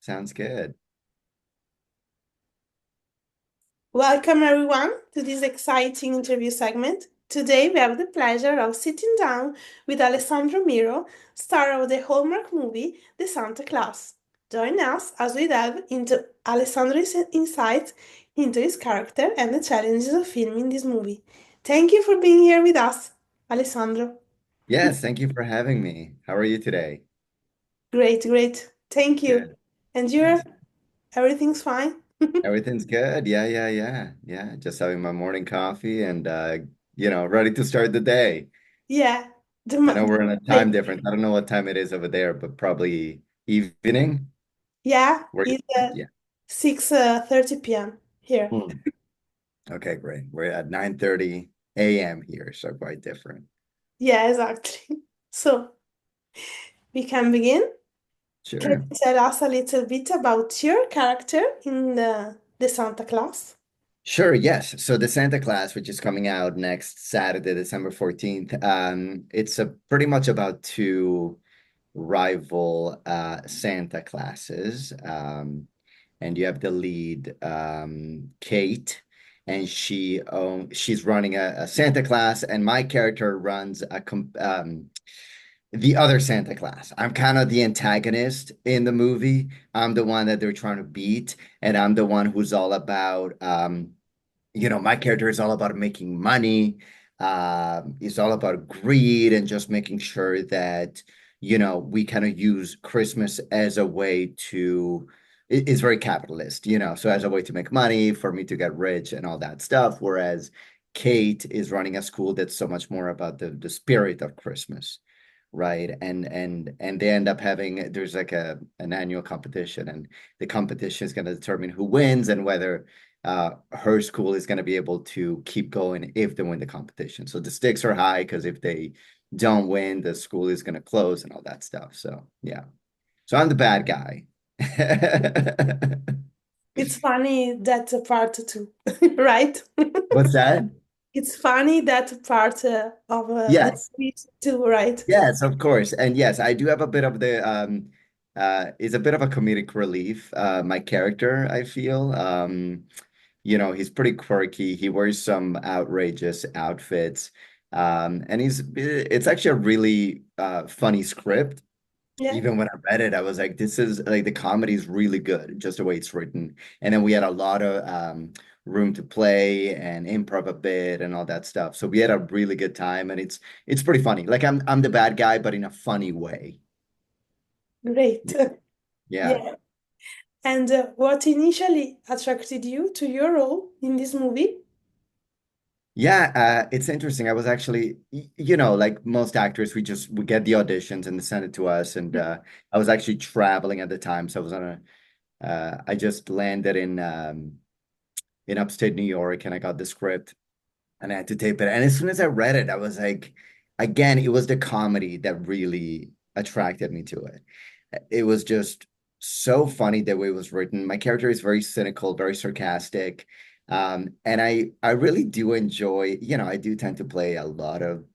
Sounds good. Welcome, everyone, to this exciting interview segment. Today, we have the pleasure of sitting down with Alessandro Miro, star of the Hallmark movie The Santa Claus. Join us as we delve into Alessandro's insights into his character and the challenges of filming this movie. Thank you for being here with us, Alessandro. Yes, thank you for having me. How are you today? Great, great. Thank you. Good. And you're, Yes. everything's fine? Everything's good. Yeah. Just having my morning coffee and ready to start the day. Yeah, I know we're in a the time difference. I don't know what time it is over there, but probably evening. Yeah, Where it's yeah. 6:30 p.m. here. Hmm. Okay, great. We're at 9:30 a.m. here, so quite different. Yeah, exactly. So we can begin. Can Sure. you tell us a little bit about your character in the Santa Claus? Sure, yes. So the Santa Claus, which is coming out next Saturday, December 14th, it's pretty much about two rival Santa classes. And you have the lead, Kate, and she's running a Santa class, and my character runs the other Santa class. I'm kind of the antagonist in the movie. I'm the one that they're trying to beat, and I'm the one who's all about my character is all about making money. It's all about greed and just making sure that, we kind of use Christmas as a way to, it's very capitalist, so as a way to make money, for me to get rich and all that stuff. Whereas Kate is running a school that's so much more about the spirit of Christmas. Right. And they end up having there's like an annual competition, and the competition is going to determine who wins and whether her school is going to be able to keep going if they win the competition. So the stakes are high because if they don't win, the school is going to close and all that stuff. So yeah. So I'm the bad guy. It's funny that part too, right? What's that? It's funny that part of the Yes. speech too, right? Yes, of course. And yes, I do have a bit of the is a bit of a comedic relief. My character, I feel. He's pretty quirky. He wears some outrageous outfits. And it's actually a really funny script. Yeah, Even when I read it, I was like, this is like the comedy is really good, just the way it's written. And then we had a lot of room to play and improv a bit and all that stuff. So we had a really good time, and it's pretty funny. Like I'm the bad guy, but in a funny way. great. Yeah. Yeah. Yeah. And what initially attracted you to your role in this movie? Yeah, it's interesting. I was actually, like most actors, we get the auditions and they send it to us. And I was actually traveling at the time, so I was I just landed in upstate New York, and I got the script and I had to tape it. And as soon as I read it, I was like, again, it was the comedy that really attracted me to it. It was just so funny the way it was written. My character is very cynical, very sarcastic. And I really do enjoy, I do tend to play a lot of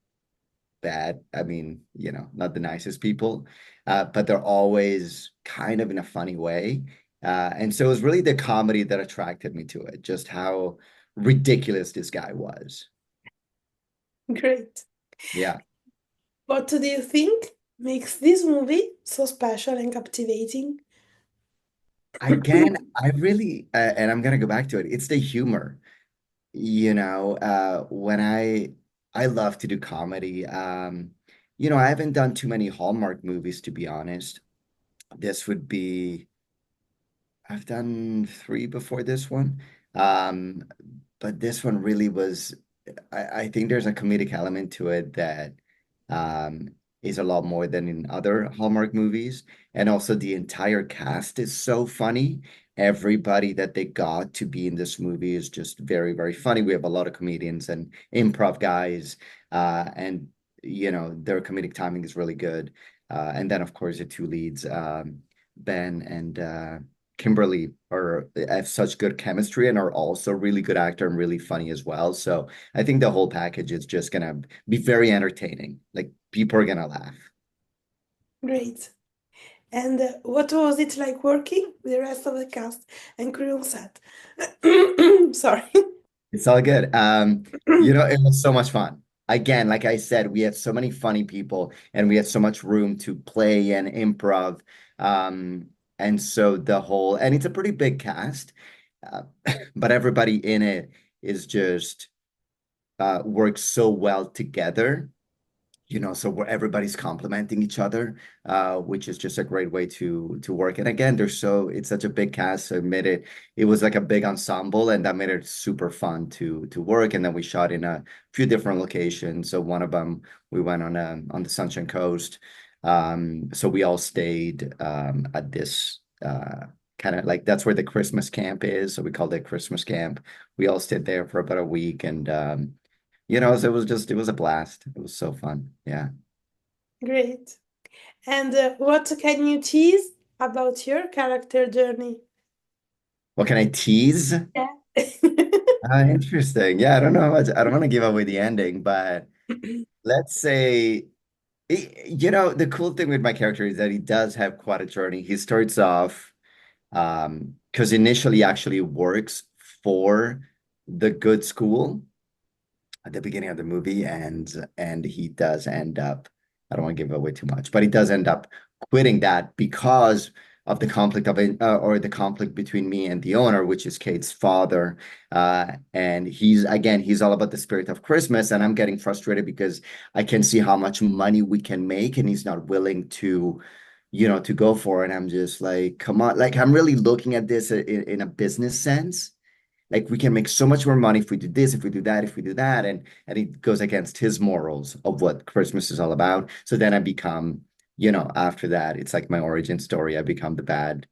bad, I mean, not the nicest people, but they're always kind of in a funny way. And so it was really the comedy that attracted me to it, just how ridiculous this guy was. Great. Yeah. What do you think makes this movie so special and captivating? Again, I really, and I'm gonna go back to it. It's the humor. When I love to do comedy. I haven't done too many Hallmark movies, to be honest. This would be I've done three before this one. Um, but this one really was, I think there's a comedic element to it that um, is a lot more than in other Hallmark movies. And also the entire cast is so funny. Everybody that they got to be in this movie is just very, very funny. We have a lot of comedians and improv guys, and their comedic timing is really good. And then of course the two leads, Ben and Kimberly have such good chemistry and are also really good actor and really funny as well. So I think the whole package is just gonna be very entertaining. Like people are gonna laugh. Great. And what was it like working with the rest of the cast and crew on set? Sorry. It's all good. It was so much fun. Again, like I said, we had so many funny people and we had so much room to play and improv. And so and it's a pretty big cast, uh, but everybody in it is just works so well together, so where everybody's complimenting each other, which is just a great way to work. And again, it's such a big cast, so it was like a big ensemble, and that made it super fun to work. And then we shot in a few different locations. So one of them we went on the Sunshine Coast. So we all stayed at this kind of like that's where the Christmas camp is. So we called it Christmas camp. We all stayed there for about a week, and so it was a blast. It was so fun. Yeah. Great. And what can you tease about your character journey? What can I tease? Yeah. Interesting. Yeah, I don't know how much. I don't want to give away the ending, but let's say, the cool thing with my character is that he does have quite a journey. He starts off, because initially he actually works for the good school at the beginning of the movie, and he does end up, I don't want to give away too much, but he does end up quitting that because of the conflict or the conflict between me and the owner, which is Kate's father. And he's all about the spirit of Christmas, and I'm getting frustrated because I can see how much money we can make, and he's not willing to go for it. And I'm just like, come on, like I'm really looking at this in a business sense, like we can make so much more money if we do this, if we do that, if we do that, and it goes against his morals of what Christmas is all about. So then I become, after that, it's like my origin story. I become the bad,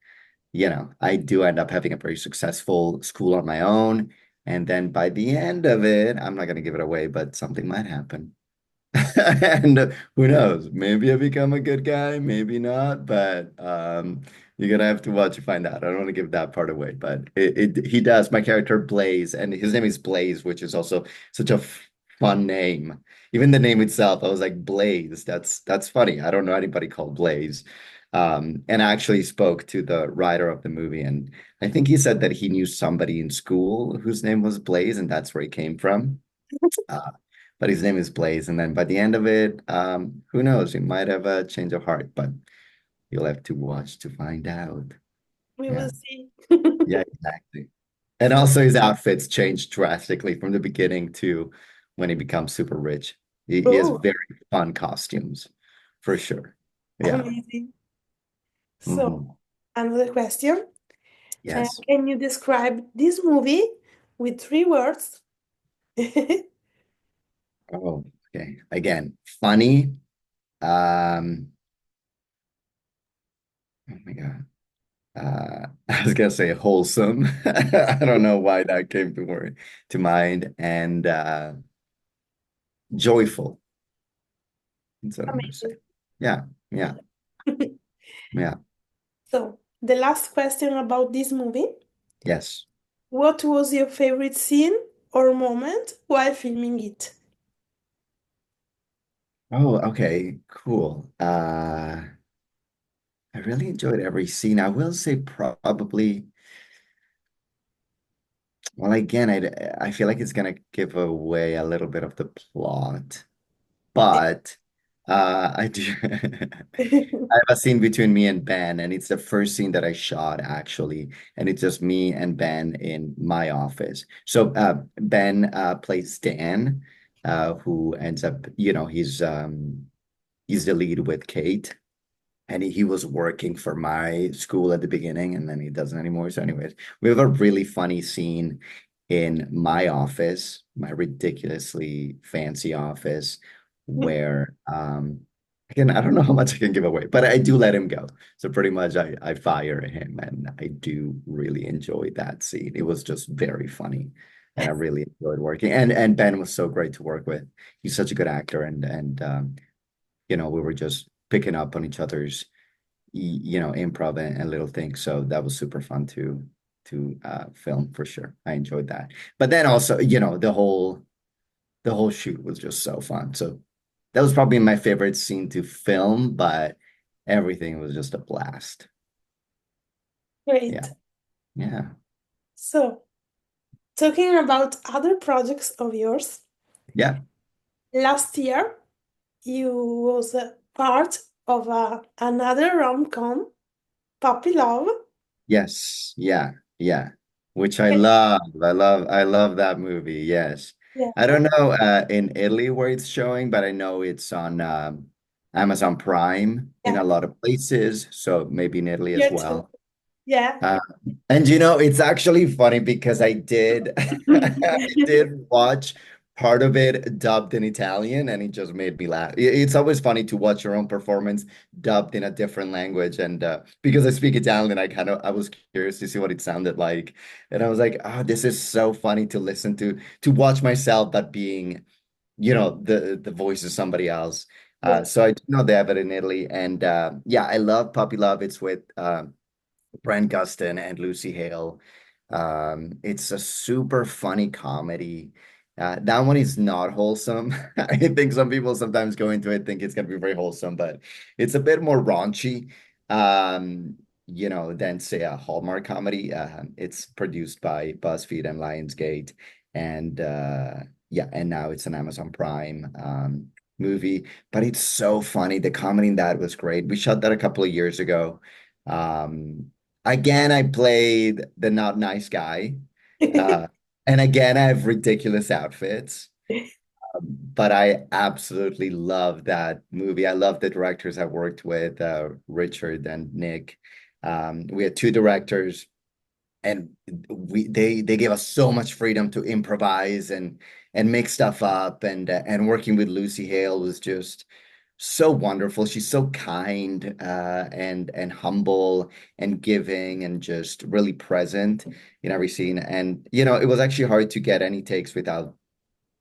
I do end up having a very successful school on my own. And then by the end of it, I'm not going to give it away, but something might happen. And who knows? Maybe I become a good guy, maybe not, but you're gonna have to watch to find out. I don't want to give that part away, but he does. My character Blaze, and his name is Blaze, which is also such a fun name. Even the name itself, I was like Blaze. That's funny. I don't know anybody called Blaze. And I actually spoke to the writer of the movie, and I think he said that he knew somebody in school whose name was Blaze, and that's where he came from. Uh, but his name is Blaze. And then by the end of it, who knows? He might have a change of heart, but you'll have to watch to find out. We will Yeah, see. yeah, exactly. And also his outfits change drastically from the beginning to when he becomes super rich. He has Oh, very fun costumes, for sure. Yeah. amazing. So, Mhm. another question. Yes. Can you describe this movie with three words? Oh, okay. Again, funny. Um, oh my God. I was gonna say wholesome. I don't know why that came to mind. And joyful. That's what I'm gonna say. Amazing. Yeah, yeah, yeah. So, the last question about this movie. Yes. What was your favorite scene or moment while filming it? Oh, okay, cool. I really enjoyed every scene. I will say probably, well, again, I feel like it's gonna give away a little bit of the plot, but I do. I have a scene between me and Ben, and it's the first scene that I shot actually, and it's just me and Ben in my office. So Ben plays Dan, who ends up, he's the lead with Kate, and he was working for my school at the beginning, and then he doesn't anymore. So, anyways, we have a really funny scene in my office, my ridiculously fancy office, where again, I don't know how much I can give away, but I do let him go. So pretty much I fire him, and I do really enjoy that scene. It was just very funny. And I really enjoyed working. And Ben was so great to work with. He's such a good actor, and we were just picking up on each other's, improv and little things. So that was super fun to film for sure. I enjoyed that. But then also, the whole shoot was just so fun. So that was probably my favorite scene to film, but Everything was just a blast. Yeah. Great. Yeah. So, talking about other projects of yours, Yeah. last year you was a part of another rom-com, Puppy Love. Yes. Yeah. Yeah. Which I Yeah. love. I love that movie. Yes. Yeah. I don't know in Italy where it's showing, but I know it's on Amazon Prime in Yeah. a lot of places. So maybe in Italy as Here too. well. Yeah. Uh, and it's actually funny because I did I did watch part of it dubbed in Italian and it just made me laugh. It's always funny to watch your own performance dubbed in a different language and because I speak Italian I was curious to see what it sounded like and I was like, "Oh, this is so funny to listen to watch myself but being, the voice of somebody else." Yeah. So I do know they have it in Italy and yeah, I love Puppy Love. It's with Brent Gustin and Lucy Hale. It's a super funny comedy. That one is not wholesome. I think some people sometimes go into it think it's gonna be very wholesome, but it's a bit more raunchy, than say a Hallmark comedy. It's produced by BuzzFeed and Lionsgate, and yeah, and now it's an Amazon Prime movie. But it's so funny. The comedy in that was great. We shot that a couple of years ago. Um, Again, I played the not nice guy. Uh, and again, I have ridiculous outfits. But I absolutely love that movie. I love the directors I worked with, Richard and Nick. We had two directors, and they gave us so much freedom to improvise and make stuff up. And working with Lucy Hale was just so wonderful. She's so kind and humble and giving and just really present in every scene. And it was actually hard to get any takes without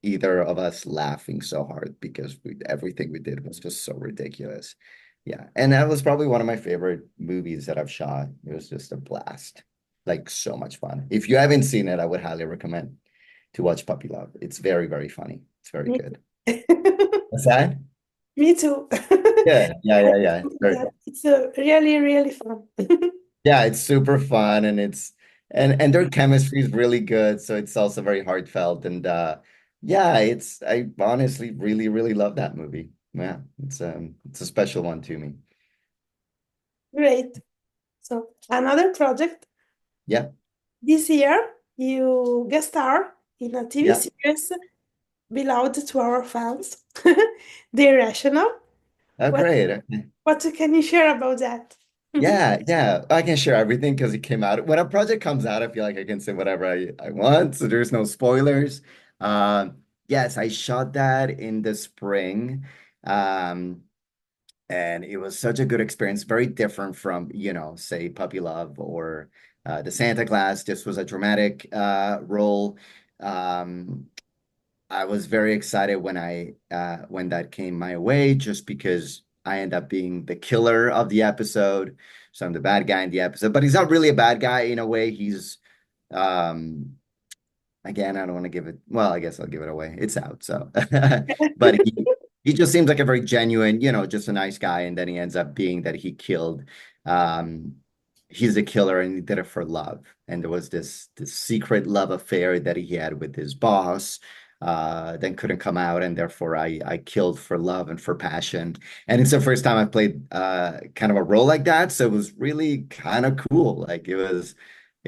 either of us laughing so hard because everything we did was just so ridiculous. Yeah, and that was probably one of my favorite movies that I've shot. It was just a blast, like so much fun. If you haven't seen it, I would highly recommend to watch Puppy Love. It's very, very funny. It's very Me good. too. What's that? Me too. Yeah, yeah, yeah, yeah. It's very Yeah, it's really, really fun. Yeah, it's super fun and and their chemistry is really good, so it's also very heartfelt and yeah, I honestly really really love that movie. Yeah, it's a special one to me. Great. So, another project. Yeah, This year, you guest star in a TV yeah. series beloved to our fans, The Irrational. Oh, What great. Okay. what can you share about that? Yeah, yeah. I can share everything because it came out. When a project comes out, I feel like I can say whatever I want, so there's no spoilers. Yes, I shot that in the spring. Um, And it was such a good experience, very different from, say Puppy Love or the Santa Claus. This was a dramatic role. Um, I was very excited when that came my way, just because I end up being the killer of the episode. So I'm the bad guy in the episode, but he's not really a bad guy in a way. He's um, Again, I don't want to give it. Well, I guess I'll give it away. It's out. So, but he just seems like a very genuine, just a nice guy, and then he ends up being that he killed. Um, he's a killer, and he did it for love. And there was this secret love affair that he had with his boss. Then couldn't come out, and therefore I killed for love and for passion. And it's the first time I played kind of a role like that, so it was really kind of cool. Like it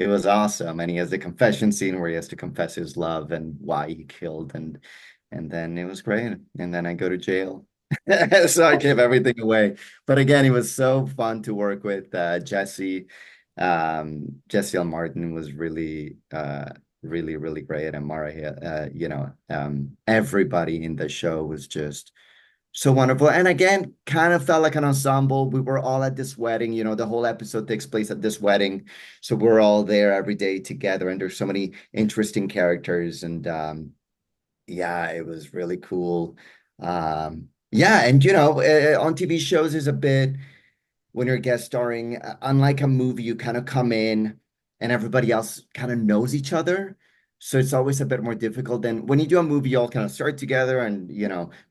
was awesome. And he has the confession scene where he has to confess his love and why he killed and then it was great. And then I go to jail. So I gave everything away. But again, it was so fun to work with Jesse. Jesse L. Martin was really really, really great. And Mara, everybody in the show was just so wonderful. And again, kind of felt like an ensemble. We were all at this wedding. The whole episode takes place at this wedding. So we're all there every day together. And there's so many interesting characters. And yeah, it was really cool. Yeah. And, on TV shows is a bit when you're guest starring, unlike a movie, you kind of come in and everybody else kind of knows each other. So it's always a bit more difficult than when you do a movie, you all kind of start together and,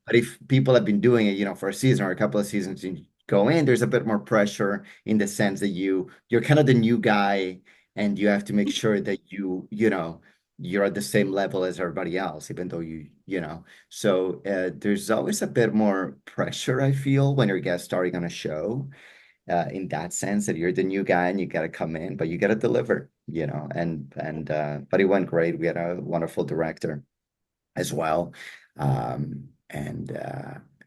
but if people have been doing it, for a season or a couple of seasons, go in, there's a bit more pressure in the sense that you're kind of the new guy and you have to make sure that you're at the same level as everybody else, even though so there's always a bit more pressure, I feel, when you're guest starring on a show, in that sense that you're the new guy and you got to come in, but you got to deliver, but it went great. We had a wonderful director as well. And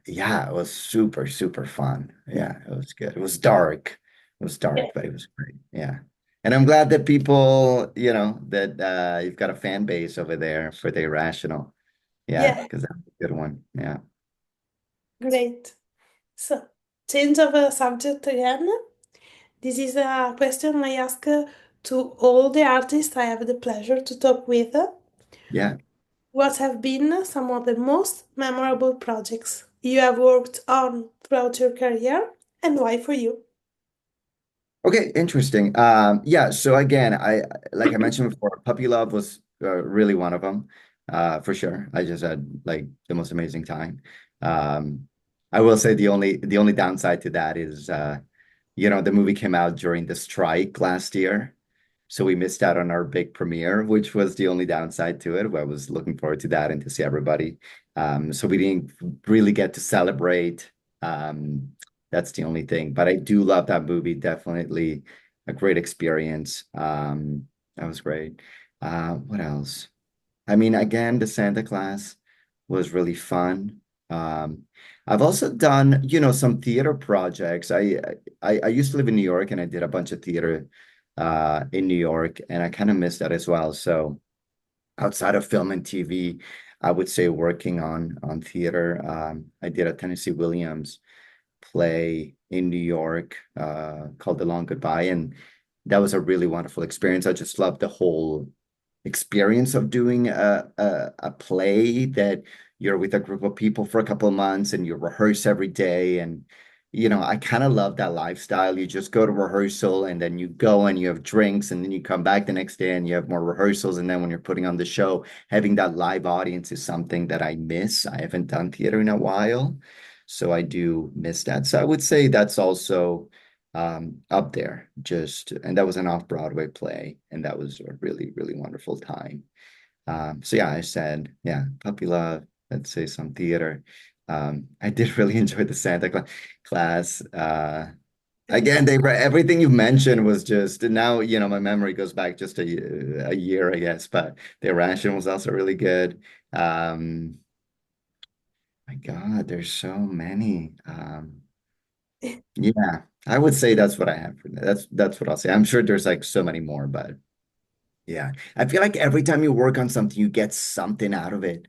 Yeah, it was super, super fun. Yeah, it was good. It was dark. It was Yeah. dark, but it was great. Yeah. And I'm glad that people, that you've got a fan base over there for the irrational. Yeah, Yeah, because that's a good one. Yeah. great. So, change of subject again. This is a question I ask to all the artists I have the pleasure to talk with. Yeah. What have been some of the most memorable projects you have worked on throughout your career, and why for you? Okay, interesting. Yeah, so again, like I mentioned before, Puppy Love was really one of them, for sure. I just had like the most amazing time. Um, I will say the only downside to that is the movie came out during the strike last year. So we missed out on our big premiere, which was the only downside to it. I was looking forward to that and to see everybody. So we didn't really get to celebrate. Um, that's the only thing. But I do love that movie. Definitely a great experience. That was great. What else? I mean, again, the Santa class was really fun. Um, I've also done, some theater projects. I used to live in New York and I did a bunch of theater in New York, and I kind of missed that as well. So outside of film and TV, I would say working on theater. I did a Tennessee Williams play in New York called The Long Goodbye, and that was a really wonderful experience. I just loved the whole experience of doing a play that you're with a group of people for a couple of months and you rehearse every day. And, I kind of love that lifestyle. You just go to rehearsal and then you go and you have drinks and then you come back the next day and you have more rehearsals. And then when you're putting on the show, having that live audience is something that I miss. I haven't done theater in a while, so I do miss that. So I would say that's also up there. And that was an off-Broadway play, and that was a really, really wonderful time. So yeah, I said, yeah, puppy love, let's say some theater. I did really enjoy the class. Again, everything you mentioned was just now, my memory goes back just a year, I guess, but the Irrational was also really good. My God, there's so many. Yeah, I would say that's what I have for that. That's what I'll say. I'm sure there's like so many more, but yeah. I feel like every time you work on something, you get something out of it.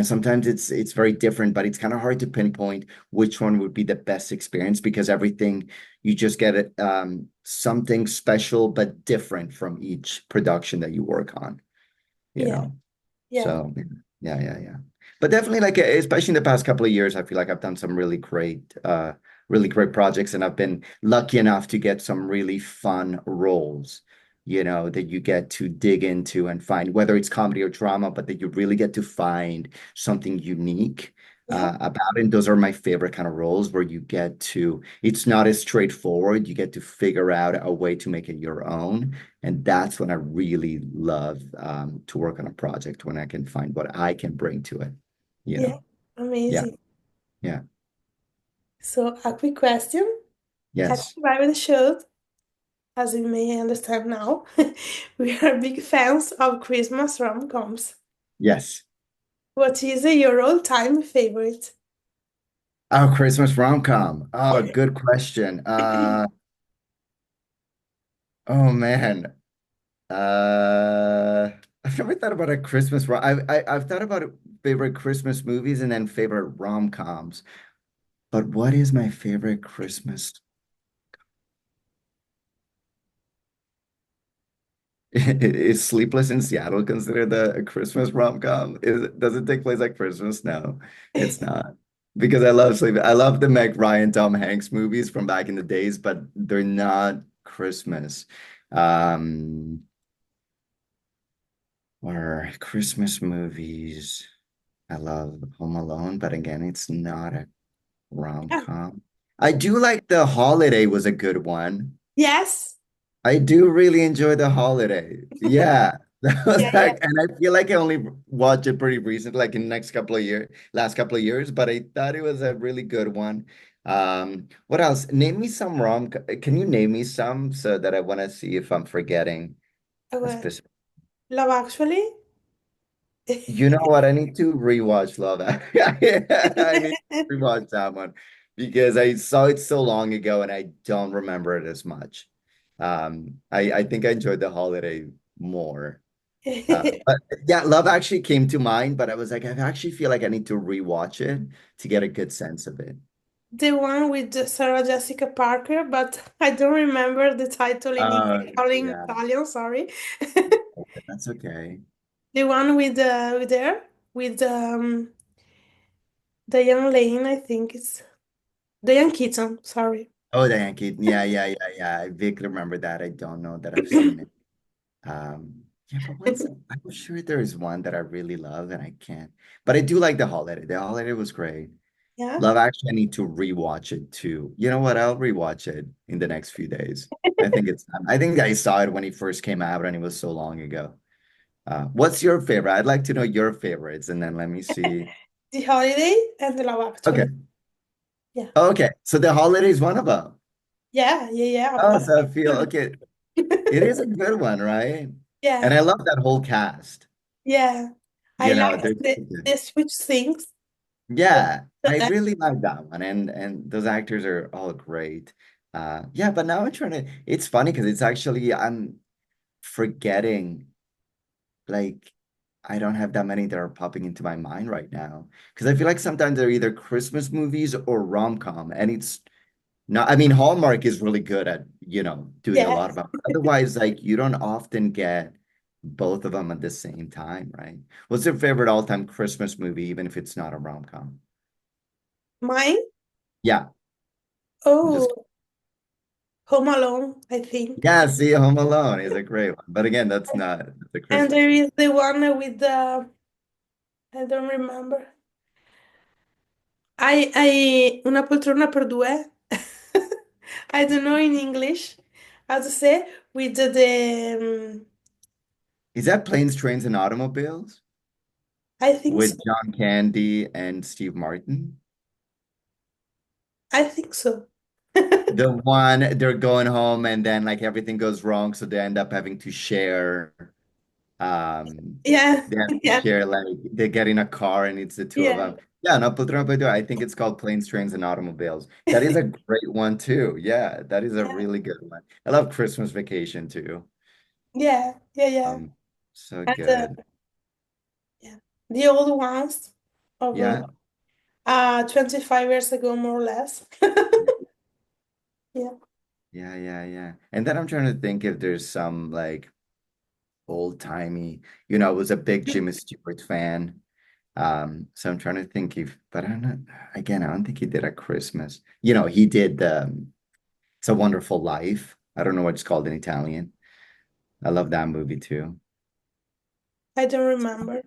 Sometimes it's very different, but it's kind of hard to pinpoint which one would be the best experience because everything you just get it something special but different from each production that you work on, you Yeah, know. yeah, So yeah, yeah, yeah. But definitely like especially in the past couple of years, I feel like I've done some really great projects and I've been lucky enough to get some really fun roles, that you get to dig into and find whether it's comedy or drama, but that you really get to find something unique yeah, about it. And those are my favorite kind of roles where it's not as straightforward. You get to figure out a way to make it your own. And that's when I really love to work on a project when I can find what I can bring to it, you yeah. know? Yeah, Amazing. yeah, So, a quick question. Have yes, you ever showed, as you may understand now, we are big fans of Christmas rom-coms. yes. What is your all-time favorite? Oh, Christmas rom-com. Oh, good question. Oh man. I've never thought about a Christmas rom. I've thought about favorite Christmas movies and then favorite rom-coms. But what is my favorite Christmas? Is Sleepless in Seattle considered a Christmas rom-com? Does it take place at Christmas? No, it's not. Because I love the Meg Ryan, Tom Hanks movies from back in the days, but they're not Christmas. Um, or Christmas movies. I love Home Alone, but again, it's not a Yeah, rom-com. I do like The Holiday was a good one. Yes. I do really enjoy The Holiday. Yeah. That was Yeah, yeah. like, and I feel like I only watched it pretty recent, like in the next couple of years, last couple of years, but I thought it was a really good one. What else? Name me some Can you name me some so that I want to see if I'm forgetting a Okay. specific? Love Actually. You know what? I need to rewatch Love Actually. I need to rewatch that one because I saw it so long ago and I don't remember it as much. I think I enjoyed The Holiday more. But yeah, Love actually came to mind, but I was like, I actually feel like I need to rewatch it to get a good sense of it. The one with Sarah Jessica Parker, but I don't remember the title in English or in Yeah, Italian, sorry. that's okay. The one with her, with the young lady, I think it's Diane Keaton, sorry. Oh, the Yankee. Yeah. I vaguely remember that. I don't know that I've seen it. Yeah, but I'm sure there's one that I really love and I can't. But I do like The Holiday. The Holiday was great. Yeah. Love Actually, I need to rewatch it too. You know what? I'll rewatch it in the next few days. I think it's time. I think I saw it when it first came out and it was so long ago. What's your favorite? I'd like to know your favorites and then let me see. The Holiday and the Love Okay. Actually. Yeah. Okay. So The Holiday is one of them. Yeah, Oh, of so I feel okay. It is a good one, right? And Yeah, I love that whole cast. yeah. I You know, like they're the switch things. The, yeah, I the, really like that one, and those actors are all great. Yeah, but now I'm trying to. It's funny because it's actually I'm forgetting like I don't have that many that are popping into my mind right now because I feel like sometimes they're either Christmas movies or rom-com, and it's not. I mean, Hallmark is really good at doing a yeah. lot of it. Otherwise, like you don't often get both of them at the same time, right? What's your favorite all-time Christmas movie, even if it's not a rom-com? Mine? Yeah. I'm just Oh, Home Alone, I think. Yeah, see, Home Alone is a great one. But again, that's a And Christmas there movie. is the one with the, I don't remember. Una poltrona per due. I don't know in English how to say with Is that Planes, Trains, and Automobiles I think so. with John Candy and Steve Martin? I think so. The one they're going home and then like everything goes wrong, so they end up having to share. Um, Yeah, they have to yeah, share like they get in a car and it's the two of yeah, them. Yeah, no, Putro I think it's called Planes, Trains, and Automobiles. That is a great one too. Yeah, that is a yeah, really good one. I love Christmas Vacation too. yeah. Um, so And good. yeah, the old ones of Yeah. 25 years ago, more or less. Yeah. Yeah. And then I'm trying to think if there's some like old timey, I was a big Jimmy Stewart fan. So I'm trying to think if, but I'm not, again, I don't think he did a Christmas. He did It's a Wonderful Life. I don't know what it's called in Italian. I love that movie too. I don't remember.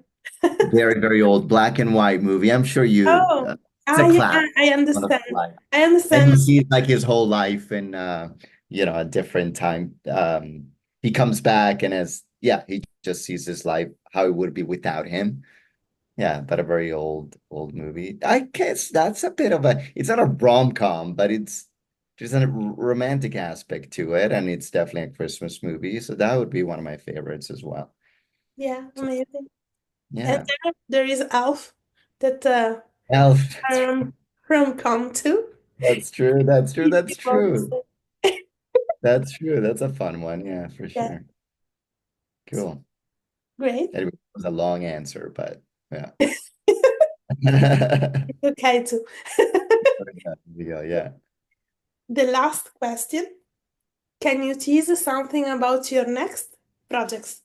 Very, very old black and white movie. I'm sure Oh, it's a yeah, classic, I Wonderful understand. Life. I And he understand. sees like his whole life in a different time. He comes back and he just sees his life how it would be without him. Yeah, but a very old movie. I guess that's a bit of it's not a rom-com, but there's a romantic aspect to it, and it's definitely a Christmas movie. So that would be one of my favorites as well. Yeah, So amazing. And yeah. there is Alf that Elf, um rom-com too. that's true. That's true. If That's you want to true. say. That's true. That's a fun one. Yeah, for Yeah, sure. Cool. great. Anyway, it was a long answer, but yeah. It's okay too. Yeah. The last question. Can you tease something about your next projects?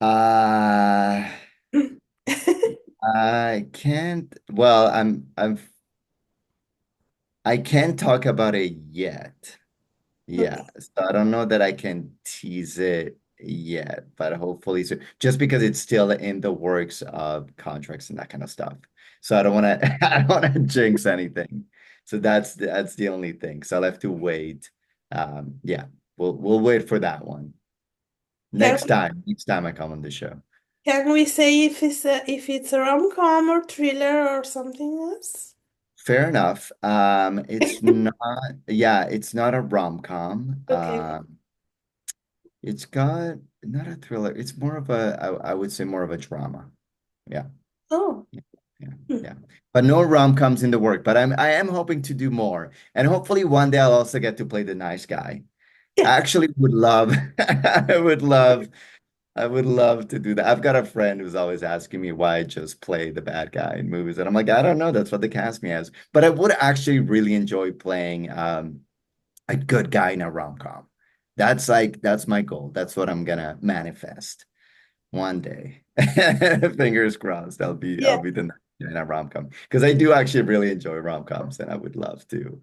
Uh, I can't. Well, I can't talk about it yet. Yeah, Okay. so I don't know that I can tease it yet, but hopefully soon. Just because it's still in the works of contracts and that kind of stuff. So I don't want to I don't want to jinx anything. So that's the only thing. So I'll have to wait. Yeah, we'll wait for that one. Can Next time I come on the show. can we say if it's a rom-com or thriller or something else? Fair enough. It's not, yeah, it's not a rom-com. Okay. It's got not a thriller. It's more of a, I would say more of a drama. Yeah. Oh. Yeah. Yeah. Hmm. Yeah. But no rom-coms in the work, but I am hoping to do more. And hopefully one day I'll also get to play the nice guy. I Yes. actually would love I would love to do that. I've got a friend who's always asking me why I just play the bad guy in movies. And I'm like, I don't know. That's what they cast me as. But I would actually really enjoy playing a good guy in a rom-com. That's my goal. That's what I'm gonna manifest one day. Fingers crossed. Yeah. I'll be the nice guy in a rom-com. Because I do actually really enjoy rom-coms and I would love to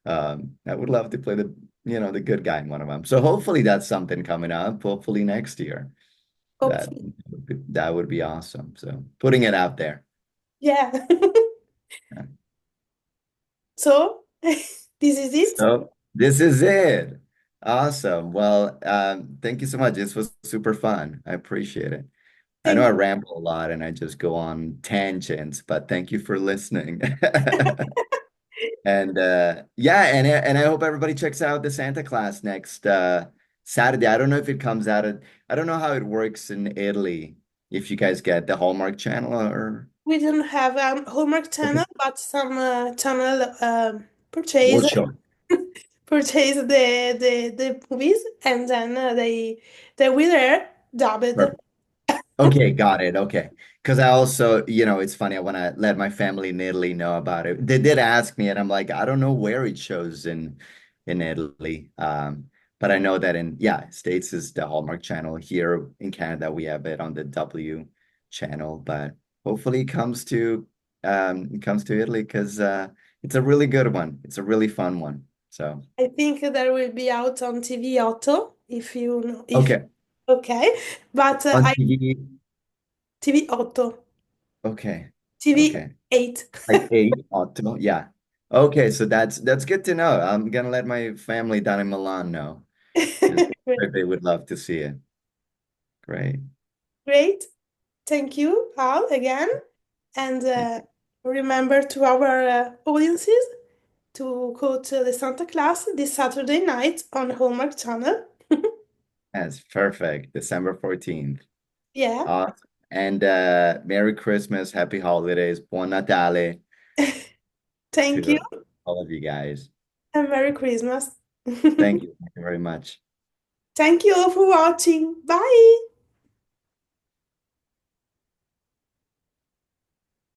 play the good guy in one of them. So hopefully that's something coming up, hopefully next year. That Hopefully. that would be awesome. So putting it out there. Yeah. Yeah. So this is it. So this is it. Awesome. Well, thank you so much. This was super fun. I appreciate it. I know Thank I ramble a lot and I just go on tangents, but thank you for listening. And yeah, and I hope everybody checks out the Santa Claus next Saturday. I don't know if it comes out at, I don't know how it works in Italy, if you guys get the Hallmark channel or We don't have a Hallmark okay. channel, but some channel We'll purchase show. purchase the movies and then they will air dubbed. Perfect. Okay, got it. Okay. Because I also, it's funny. I want to let my family in Italy know about it. They did ask me, and I'm like, I don't know where it shows in Italy. But I know that yeah, States is the Hallmark channel. Here in Canada, we have it on the W channel. But hopefully it comes to Italy because it's a really good one. It's a really fun one. So I think that will be out on TV Otto if you know if okay. okay, but On I TV. TV Otto, Okay. TV Okay. 8. Like eight optimal. Yeah. Okay, so that's good to know. I'm gonna let my family down in Milan know because they would love to see it. Great. Great. Thank you, Al, again. And remember to our audiences to go to the Santa Claus this Saturday night on Hallmark Channel. That's perfect. December 14th. Yeah. Awesome. And Merry Christmas, Happy Holidays, Buon Natale Thank you to all of you guys. and Merry Christmas. Thank you. Thank you very much. Thank you all for watching. Bye.